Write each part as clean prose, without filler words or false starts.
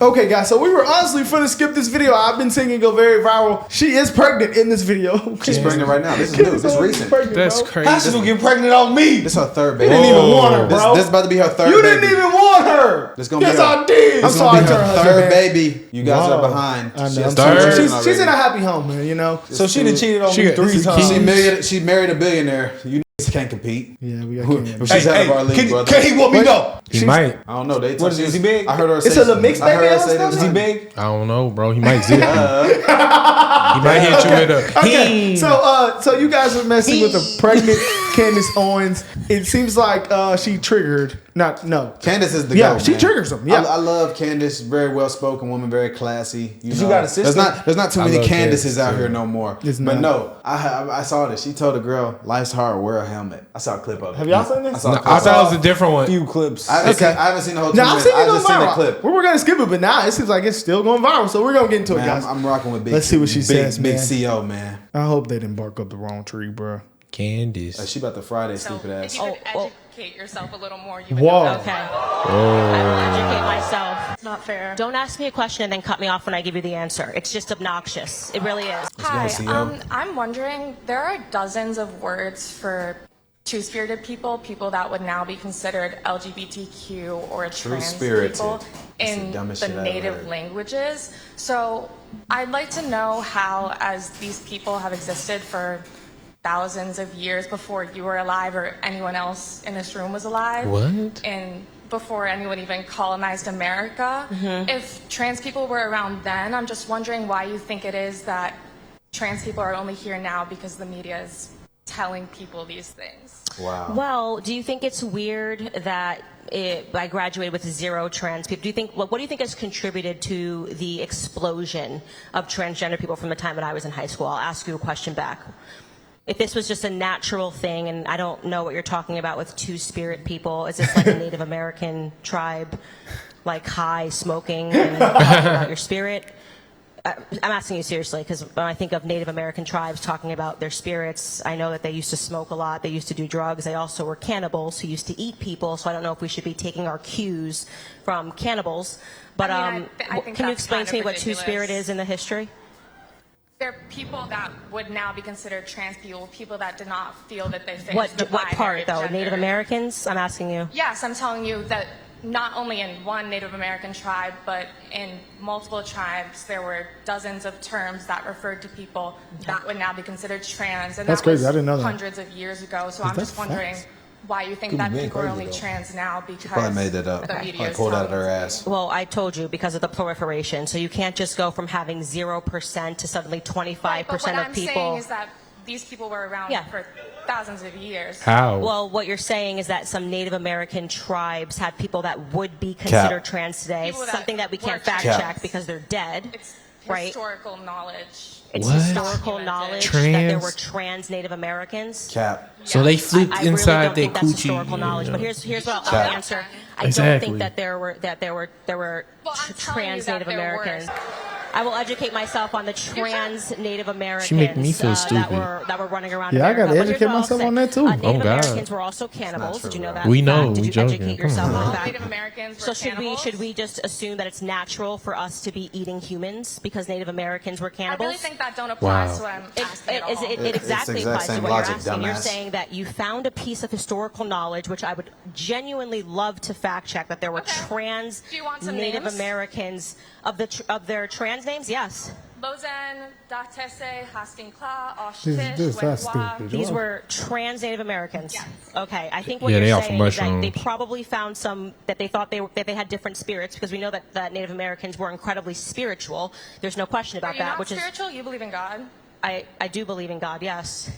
Okay, guys, so we were honestly finna skip this video. I've been seeing it go very viral. She is pregnant in this video. She's pregnant right now. This is new. This is recent. That's crazy. How she gonna get pregnant on me? This is her third baby. You didn't even want her, bro. This is about to be her third baby. You didn't even want her. This gonna yes, be her, I did. This is gonna be her third baby. You guys are behind. I know. She's in a happy home, man, you know? So she done cheated on me 3 times. She married a billionaire. You can't compete. Yeah, we got Candace. She's out of our league, brother. Can he whoop me though? He might. I don't know. Is he big? I heard her say it's a little mixed baby. Is he big? I don't know, bro. He might zip you. He might hit you with a. Okay, so you guys are messing with a pregnant Candace Owens. It seems like she triggered. Candace is the yeah. GOAT, She man. triggers them. Yeah, I love Candace. Very well spoken woman. Very classy. You got a sister? There's not too many Candaces Candace, out here no more. It's but not. no, I saw this. She told a girl, "Life's hard. Wear a helmet." I saw a clip of it. have y'all seen this? I thought it was a different one. Few clips. I haven't seen the whole. Now I've seen it I go just seen the viral. clip. We were gonna skip it, but now it seems like it's still going viral. So we're gonna get into it, Man, guys. I'm rocking with big. Let's see what she says, Big man. CO, man. I hope they didn't bark up the wrong tree, bro. Candace. She about to Friday stupid If ass. you could educate yourself a little more, you would Whoa. know. Okay. I will educate myself. It's not fair. Don't ask me a question and then cut me off when I give you the answer. It's just obnoxious. It really is. Hi, CO. I'm wondering, there are dozens of words for two-spirited people that would now be considered LGBTQ or trans True-spirited. people in the dumbest the shit I've ever native heard. languages. So I'd like to know how, as these people have existed for thousands of years before you were alive or anyone else in this room was alive. What? And before anyone even colonized America. If trans people were around then, I'm just wondering why you think it is that trans people are only here now because the media is telling people these things. Wow. Well, do you think it's weird that I graduated with 0 trans people? Do you think what do you think has contributed to the explosion of transgender people from the time that I was in high school? I'll ask you a question back. If this was just a natural thing, and I don't know what you're talking about with two-spirit people, is this like a Native American tribe, like high, smoking, and talking about your spirit? I'm asking you seriously, because when I think of Native American tribes talking about their spirits, I know that they used to smoke a lot, they used to do drugs, they also were cannibals who used to eat people, so I don't know if we should be taking our cues from cannibals. But I think can you that's explain kind to me of what two-spirit ridiculous. is in the history? There are people that would now be considered trans people that did not feel that they fit What the part, binary though? gender. Native Americans? I'm asking you. Yes, I'm telling you that not only in one Native American tribe, but in multiple tribes, there were dozens of terms that referred to people that would now be considered trans. And That's that crazy. was I didn't know that. hundreds of years ago. So I'm that's just wondering facts. why you think Could be that being people are crazy, only though. trans now because Probably made that up. the media Probably is pulled out of telling her us. ass. Well, I told you, because of the proliferation. So you can't just go from having 0% to suddenly 25% Right, but what of I'm people. saying is that these people were around Yeah. for thousands of years. How? Well, what you're saying is that some Native American tribes had people that would be considered trans today, People that something that we can't were fact trans. check because they're dead. It's Right. historical knowledge. It's What? historical Documented. knowledge that there Trans? were trans Native Americans. Cap. So they flipped I really inside don't their think that's coochie. historical knowledge. But here's what I'll Check. answer. I don't Exactly. think that there were Well, I'm telling you trans that Native there were. Americans. I will educate myself on the trans Native Americans She make me feel that stupid. were running around. Yeah, I America. gotta But here's educate what I'll myself say. on that, too. Native Oh, God. Americans were also cannibals. true, Did you know bro. that? We fact? know, Did we you joking. educate Come yourself on. on All that? Native Americans were So should cannibals? we just assume that it's natural for us to be eating humans because Native Americans were I cannibals? really think that don't apply Wow. to what I'm It, asking at all. it It's exactly the exact applies to same what logic, you're asking. You're dumbass. saying that you found a piece of historical knowledge, which I would genuinely love to fact check, that there were Okay. trans Do you want some Native names? Americans of their trans names. Yes, Lozen, Datese, Hastinkla, This- that's Oshtish, stupid. these were trans Native Americans. Yes. Okay, I think what Yeah, they you're are from saying is that they mushrooms. probably found some that they thought that they had different spirits, because we know that Native Americans were incredibly spiritual. There's no question Are about you that. not Which spiritual? You believe in God? is I do believe in God. Yes.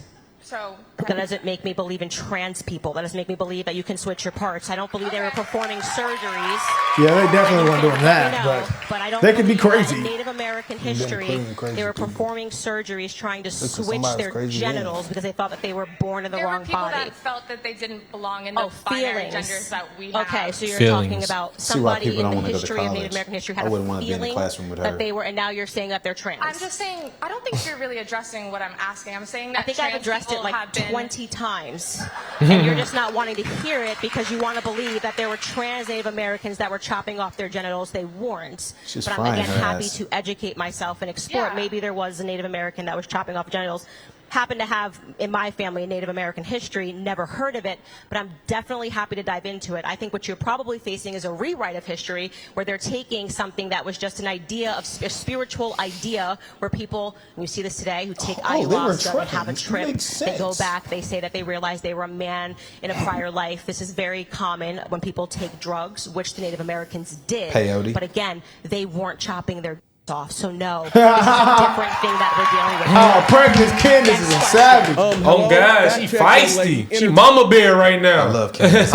So That doesn't make me believe in trans people. That doesn't make me believe that you can switch your parts. I don't believe they were performing surgeries. Yeah, they definitely weren't doing No, that. but I don't they could be believe that crazy. in Native American history, clean, crazy they were people. performing surgeries trying to switch somebody's their crazy, genitals because they thought that they were born in the there were wrong people body. that felt that they didn't belong in the Oh, binary feelings. genders that we have. Okay, so you're Feelings. talking about See why somebody people in don't the wanna go to history of Native college. American history I had wouldn't a wanna be in the feeling classroom with her. that they were, and now you're saying that they're trans. I'm just saying, I don't think you're really addressing what I'm asking. I'm saying that I think I've trans addressed it like have been 20 times, and you're just not wanting to hear it because you want to believe that there were trans Native Americans that were chopping off their genitals. They weren't. She's but I'm frying again her happy ass. to educate myself and explore. Yeah. Maybe there was a Native American that was chopping off genitals. Happen to have in my family a Native American history, never heard of it, but I'm definitely happy to dive into it. I think what you're probably facing is a rewrite of history where they're taking something that was just an idea, of a spiritual idea, where people, and you see this today, who take ayahuasca and have a trip, they go back, they say that they realize they were a man in a prior life. This is very common when people take drugs, which the Native Americans did. Peyote. But again, they weren't chopping their off, so no, this is a different thing that we're dealing with. Oh, pregnant Candace is a savage. Oh God, she feisty. She mama bear right now. I love Candace.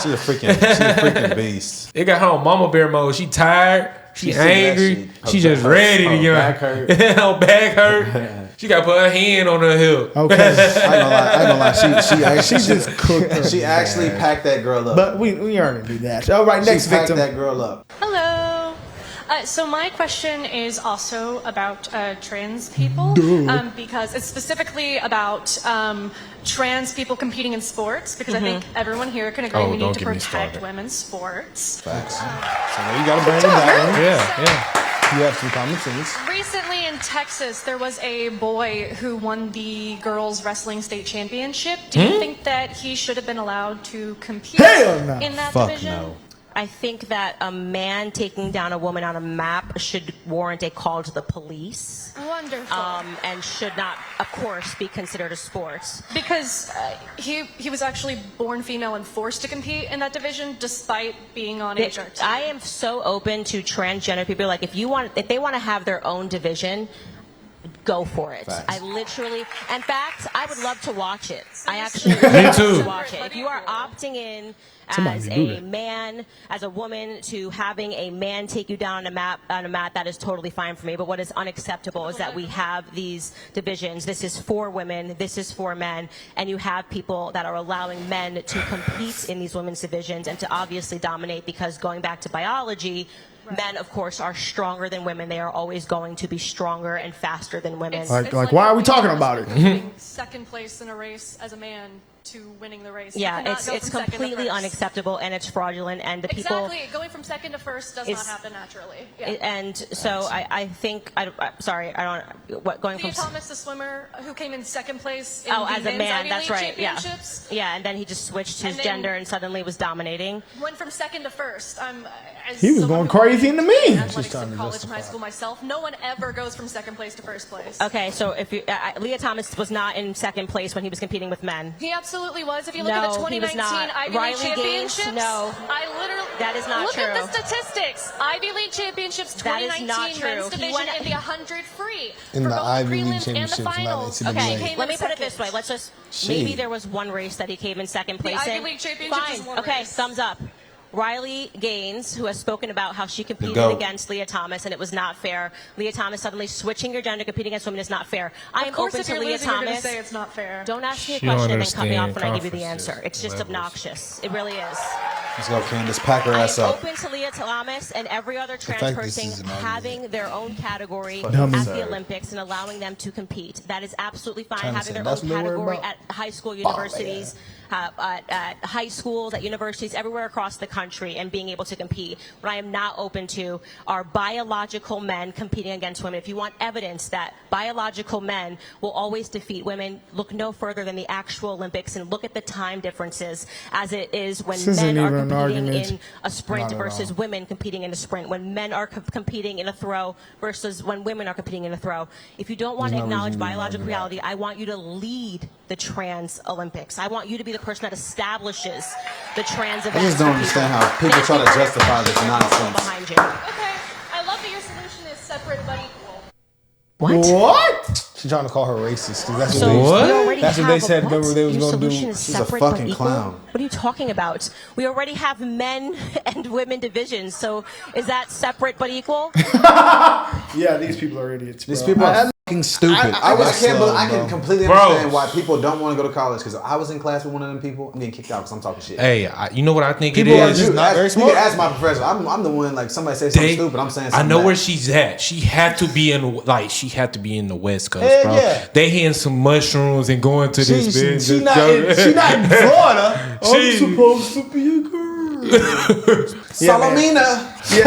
She's a freaking beast. It got her on mama bear mode. She tired. She seen that angry. shit. She Her just back ready to hurt. get Her back hurt. her back hurt. She got to put her hand on her hip. Okay. I ain't gonna lie. She actually, She just cooked her. She actually packed that girl up. But we aren't gonna do that. All right, next she packed victim. that girl up. Hello. So my question is also about trans people, because it's specifically about trans people competing in sports, because I think everyone here can agree we need don't to get me protect started. women's sports. Facts. So now you gotta bring that one. Yeah. You have some common sense. Recently in Texas, there was a boy who won the girls wrestling state championship. Do you think that he should have been allowed to compete Hell no. in that Fuck division? no. I think that a man taking down a woman on a map should warrant a call to the police. Wonderful. And should not, of course, be considered a sport. Because he was actually born female and forced to compete in that division despite being on HRT. I am so open to transgender people. Like, if they want to have their own division, go for it. Facts. I literally, in fact, I would love to watch it. I actually would love too. to watch it. If you are opting in Somebody as do a that. man, as a woman, to having a man take you down on a mat, that is totally fine for me. But what is unacceptable is that we have these divisions. This is for women, this is for men, and you have people that are allowing men to compete in these women's divisions and to obviously dominate, because going back to biology, men, of course, are stronger than women. They are always going to be stronger and faster than women. Like, why are we talking about it? Winning second place in a race as a man to winning the race. You Yeah, cannot it's go from second to completely first. unacceptable, and it's fraudulent, and the people. Exactly. Going from second to first does not happen naturally. Yeah. And so I think going from Leah Thomas, the swimmer who came in second place in oh, the as a men's man, Ivy that's League right, yeah, championships, yeah, and then he just switched his And then- gender and suddenly was dominating. went from second to first. As He was someone going who crazy played into me. athletics in college and high school myself, no one ever goes from second place to first place. Okay, so if you, Leah Thomas was not in second place when he was competing with men. He absolutely was. If you look No, at the he was 2019 not. Ivy Riley League Gaines, championships, no. I literally That is not look true. at the statistics. Ivy League championships That is 2019 not true. men's He division went- in the 100 free In for the both Ivy League prelims and championships, the not finals. NCAA. He Okay, came let in me put it second. this way. Let's just maybe there was one race that he came in second place Ivy in. League championships is Fine. one Okay, race. thumbs up. Riley Gaines, who has spoken about how she competed goat. against Leah Thomas and it was not fair. Leah Thomas suddenly switching your gender, competing against women is not fair. I am Of course, open if to you're Leah losing, you're going Thomas. to say it's not fair. Don't ask me a She don't question and then cut me off when I understand give you the answer. conferences It's just levels. obnoxious. It really is. Let's go, Candace. Pack her I ass am up. open to Leah Thomas and every other trans fact this person is an argument. having their own category Dummy. at the Olympics and allowing them to compete. That is absolutely fine. Trying to Having say their that's own what they're category worried at about. high school, universities, at high schools, at universities, everywhere across the country, and being able to compete. What I am not open to are biological men competing against women. If you want evidence that biological men will always defeat women, look no further than the actual Olympics and look at the time differences as it is when This isn't men are even an competing argument. in a sprint Not at versus all. women competing in a sprint, when men are competing in a throw versus when women are competing in a throw. If you don't want to There's no acknowledge reason to biological argue that. reality, I want you to lead the trans Olympics. I want you to be the person that establishes the trans events. I just don't for understand how people try to justify this nonsense. Behind you. Okay, I love that your solution is separate but equal. What? She's trying to call her racist because that's what So they What? we already That's what have they said what? they was Your gonna do. solution is She's a separate fucking but equal? clown. What are you talking about? We already have men and women divisions. So is that separate but equal? Yeah, these people are idiots. These bro. people are stupid. I can completely Bro. understand why people don't want to go to college. Because I was in class with one of them people. I'm getting kicked out because I'm talking shit. Hey, you know what I think People it are is? just not very very smart. smart. You can ask my professor. I'm the one, like, somebody says something stupid. I'm saying something I know bad. where she's at. She had to be in the West Coast, Hell bro. yeah. They hitting some mushrooms and going to this bitch. She not in Florida. I'm supposed to be a girl. Salamina. They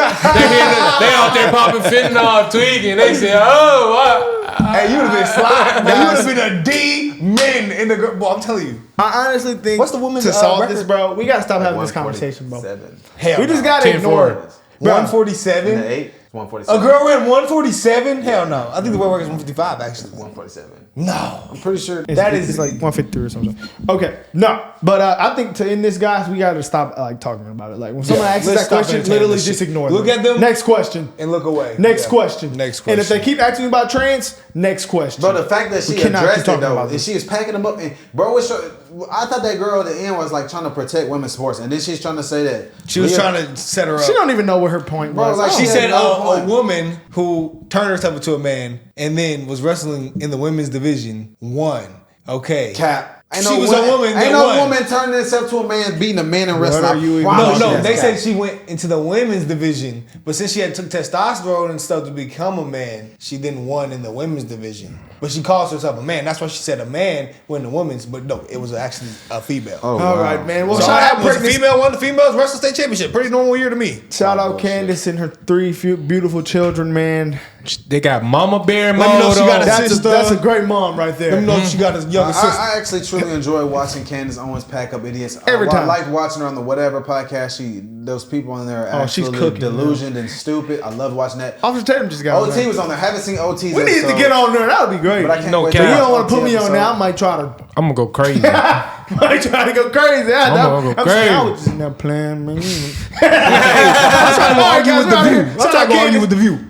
out there popping fentanyl, tweaking. They say, "Oh, what?" Hey, you would have been sliding. You would have been a D-men in the girl. Boy, I'm telling you. I honestly think What's the woman's, to solve record? this, bro, we got to stop having this conversation, bro. 147. Hell We just no. got to ignore it. 147? In the 8, it's A 147. girl ran 147? Hell no. I think the world record is 155 actually. 147. No. I'm pretty sure. It's like 153 or something. Okay, no, but I think to end this, guys, we got to stop talking about it. Like when someone asks let's that stop question, entertaining literally this just shit. ignore Look them. at them. Next question. And look away. Next Yeah. question. Next And if question. they keep asking you about trans, next question. Bro, the fact that she We cannot addressed keep talking it though, about and this. she is packing them up, and bro, I thought that girl at the end was like trying to protect women's sports, and then she's trying to say that She was trying to set her up. She don't even know what her point Bro, was. like, She She said had no a point. woman who turned herself into a man and then was wrestling in the women's division won. Okay. cap. Ain't She no was woman, a woman Ain't that no won. woman turning herself to a man, beating a man in wrestling. are you even No, Oh, they cap. said she went into the women's division, but since she had took testosterone and stuff to become a man, she then won in the women's division. But she calls herself a man. That's why she said a man won the women's, but no, it was actually a female. Oh, All wow. right, man. Well, So shout out was a pregnant. female won the females wrestling state championship. Pretty normal year to me. Shout out bullshit. Candace and her 3 beautiful children, man. They got Mama Bear Let me know mode she got on. a sister. That's a great mom right there. Let me know if she got a younger sister. I actually truly enjoy watching Candace Owens pack up idiots. Every time. I like watching her on the Whatever podcast. Those people on there are Oh, she's absolutely cooking, delusioned and stupid. I love watching that. Officer Tatum just got on OT there. was on there. Haven't seen OT's We need to episode, get on there. That would be great. but I can't No wait cap. So you watch don't want to OT put me on episode. there. I might try to. I'm gonna go crazy. might try to go crazy. I'm gonna go saying I crazy. was just in there playing, man. I'm trying to argue with the view. I'm trying to argue with the view.